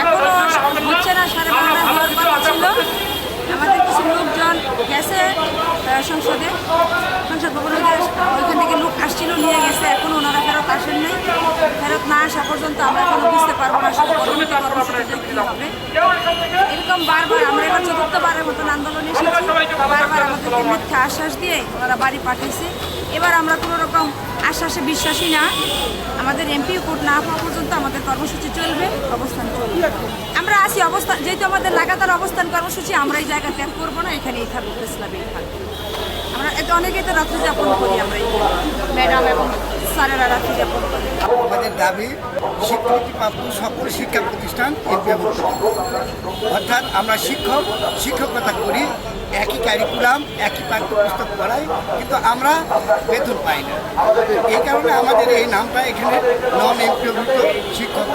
এখনও হচ্ছে না। 12:30 হওয়ার কথা ছিল। আমাদের কিছু লোকজন গেছে সংসদ ভবনে, ওইখান থেকে লোক আসছিল, নিয়ে গেছে। এখন ওনারা ফেরত আসেন নাই। ফেরত না আসা পর্যন্ত আমরা এখনো বুঝতে পারবো না আসলে পরবর্তী কর্মসূচিটা কী হবে। এরকম বারবার আমরা এবার চতুর্থবারের মতন আন্দোলনে এসেছি। বারবার আমাদেরকে মিথ্যা আশ্বাস দিয়ে ওনারা বাড়ি পাঠিয়েছে। এবার আমরা কোনো রকম আশ্বাসে বিশ্বাসী না। আমাদের এমপি কোর্ট না হওয়া পর্যন্ত আমাদের কর্মসূচি চলবে, অবস্থান চলবে। আমরা আসি অবস্থান, যেহেতু আমাদের লাগাতার অবস্থান কর্মসূচি, আমরা এই জায়গা ত্যাগ করবো না, এখানেই থাকবো, ইসলামেই থাকবো। আমরা এটা অনেকেই তো রাত্রি যাপন করি, আমরা ম্যাডাম এবং স্যারেরা রাত্রি যাপন করি। আমাদের দাবি স্বীকৃতিপ্রাপ্ত সকল শিক্ষা প্রতিষ্ঠান এমপিওভুক্ত, অর্থাৎ আমরা শিক্ষকতা করি, একই ক্যারিকুলাম, একই পাঠ্যপুস্তক পড়াই, কিন্তু আমরা বেতন পাই না। এই কারণে আমাদের এই নামটা এখানে নন এমপিওভুক্ত শিক্ষক,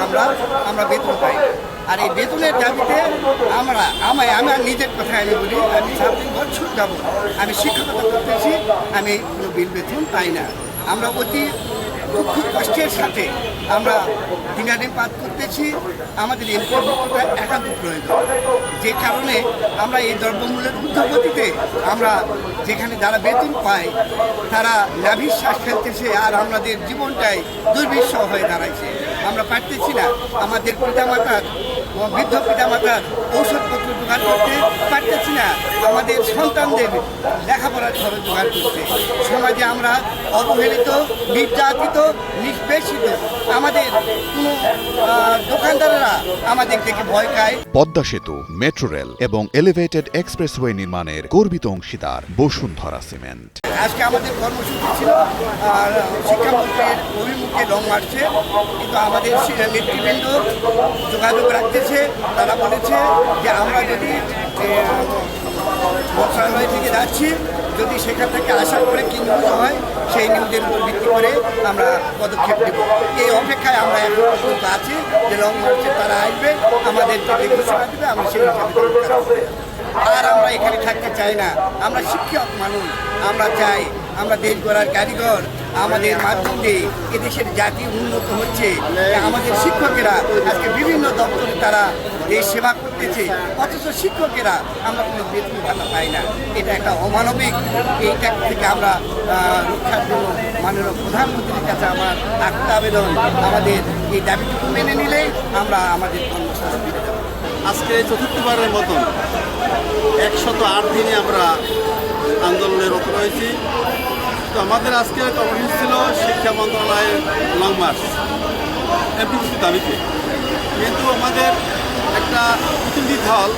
আমরা বেতন পাই না। আর এই বেতনের দাবিতে আমার নিজের কথায় আমি বলি, আমি 3 বছর যাব আমি শিক্ষকতা করতেছি, আমি কোনো বিল বেতন পাই না। আমরা অতি দুঃখ কষ্টের সাথে আমরা দিনাদিপাত করতেছি। আমাদের এমপিওভুক্তটা একান্ত প্রয়োজন, যে কারণে আমরা এই দ্রব্যমূল্যের ঊর্ধ্বগতিতে আমরা যেখানে যারা বেতন পায় তারা নাভিশ্বাস ফেলতেছে, আর আমাদের জীবনটাই দুর্বিষহ হয়ে দাঁড়াইছে। আমরা পারতেছি না আমাদের বৃদ্ধ পিতামাতার ঔষধপত্র জোগাড় করতে পারতেছি না, আমাদের সন্তানদের লেখাপড়ার খরচ জোগাড় করতে। সমাজে আমরা অবহেলিত, নির্যাতিত, নিষ্পেষিত। আমাদের কোনো দোকানদাররা আমাদের দেখে ভয় খায়। পদ্মা সেতু, মেট্রো রেল এবং এলিভেটেড এক্সপ্রেসওয়ে নির্মাণের গর্বিত অংশীদার বসুন্ধরা সিমেন্ট। আজকে আমাদের কর্মসূচি ছিল শিক্ষামন্ত্রীর অভিমুখে লং মার্চে, কিন্তু আমাদের নেতৃবৃন্দ যোগাযোগ রাখতেছে। তারা বলেছে যে আমরা যদি মন্ত্রণালয় থেকে যাচ্ছি, যদি সেখান থেকে আসার পরে কি নিউজ হয় সেই নিউজের উপর ভিত্তি করে আমরা পদক্ষেপ নেব। এই অপেক্ষায় আমরা এখন পর্যন্ত আছি যে লং মার্চে তারা আসবে, আমাদেরকে যে ঘোষণা দেবে আমরা সেই হিসাবে। আর আমরা এখানে থাকতে চাই না। আমরা শিক্ষক মানুষ, আমরা চাই আমরা দেশ গড়ার কারিগর। আমাদের মাধ্যমে এদেশের জাতি উন্নত হচ্ছে। আমাদের শিক্ষকেরা আজকে বিভিন্ন দপ্তরে তারা দেশ সেবা করতেছে, অথচ শিক্ষকেরা আমরা কোনো বেতন ভাতা পাই না। এটা একটা অমানবিক। এইটা থেকে আমরা রক্ষার জন্য মাননীয় প্রধানমন্ত্রীর কাছে আমার আকুল আবেদন, আমাদের এই দাবিটুকু মেনে নিলেই আমরা আমাদের কর্মসূচি ফিরে যাব। আজকে চতুর্থবারের মতন 108 দিনে আমরা আন্দোলনে রত রয়েছি। তো আমাদের আজকের কর্মসূচি ছিল শিক্ষা মন্ত্রণালয়ের লং মার্চ এমপিওভুক্ত দাবিতে, কিন্তু আমাদের একটা প্রতিনিধি দল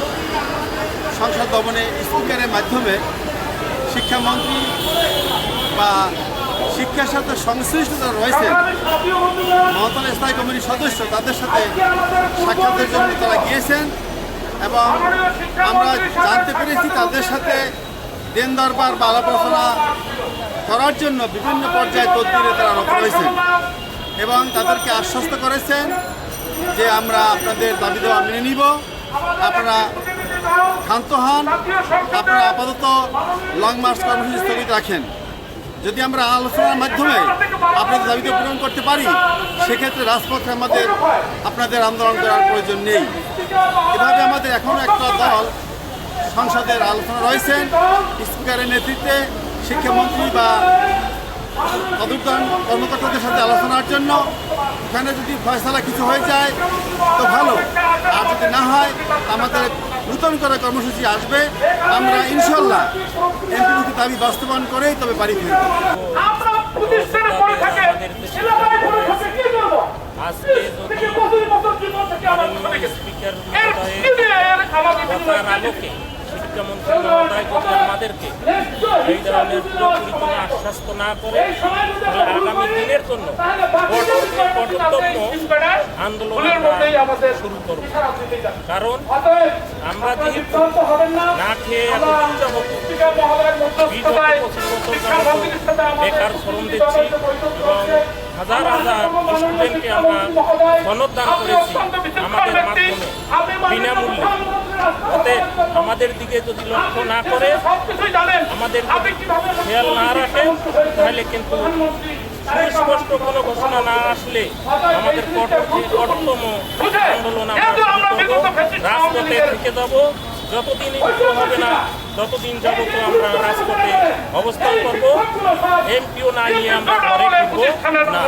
সংসদ ভবনে স্পিকারের মাধ্যমে শিক্ষামন্ত্রী বা শিক্ষার সাথে সংশ্লিষ্ট যারা রয়েছেন মহানগর স্থায়ী কমিটির সদস্য, তাদের সাথে সাক্ষাতের জন্য তারা গিয়েছেন এবং আমরা জানতে পেরেছি তাদের সাথে দেন দরবার বা আলাপ আলোচনা করার জন্য বিভিন্ন পর্যায়ে তদবিরে তারা রত রয়েছেন এবং তাদেরকে আশ্বস্ত করেছেন যে আমরা আপনাদের দাবি দেওয়া মেনে নিব, আপনারা ক্ষান্ত হন, আপনারা আপাতত লং মার্চ কর্মসূচি স্থগিত রাখেন। যদি আমরা আলোচনার মাধ্যমে আপনাদের দাবিতে পূরণ করতে পারি, সেক্ষেত্রে রাজপথে আপনাদের আন্দোলন করার প্রয়োজন নেই। এভাবে আমাদের এখনও একটা দল সংসদের আলোচনা রয়েছেন স্পিকারের নেতৃত্বে, শিক্ষামন্ত্রী বা তদুর্ধ্বন কর্মকর্তাদের সাথে আলোচনার জন্য। এখানে যদি ফয়সালা কিছু হয়ে যায় তো ভালো, আর যদি না হয় আমাদের নূতন করে কর্মসূচি আসবে। আমরা ইনশাল্লাহ এমপিভুক্ত দাবি বাস্তবায়ন করেই তবে বাড়ি ফিরব। শিক্ষামন্ত্রী মহোদয় যদি আমাদেরকে এই ধরনের পুরোপুরি কোনো আশ্বস্ত না করে, আগামী দিনের জন্য আন্দোলন শুরু করব। কারণ আমরা যেহেতু না খেয়ে এত হতো, 20-25 বছর বেকার শ্রম দিচ্ছি এবং হাজার হাজার স্টুডেন্টকে আমরা সনদদান করেছি আমাদের মাধ্যমে বিনামূল্যে। অতএব আমাদের দিকে যদি লক্ষ্য না করে, আমাদের খেয়াল না রাখে, তাহলে কিন্তু সুস্পষ্ট কোনো ঘোষণা না আসলে আমাদের কঠোরতম আন্দোলন আমরা শুরু করব। রাজপথে থেকে যাব, যতদিন শুরু হবে না ততদিন যাবত আমরা রাজপথে অবস্থান করব। এমপিও না নিয়ে আমরা ঘরে ফিরবো না।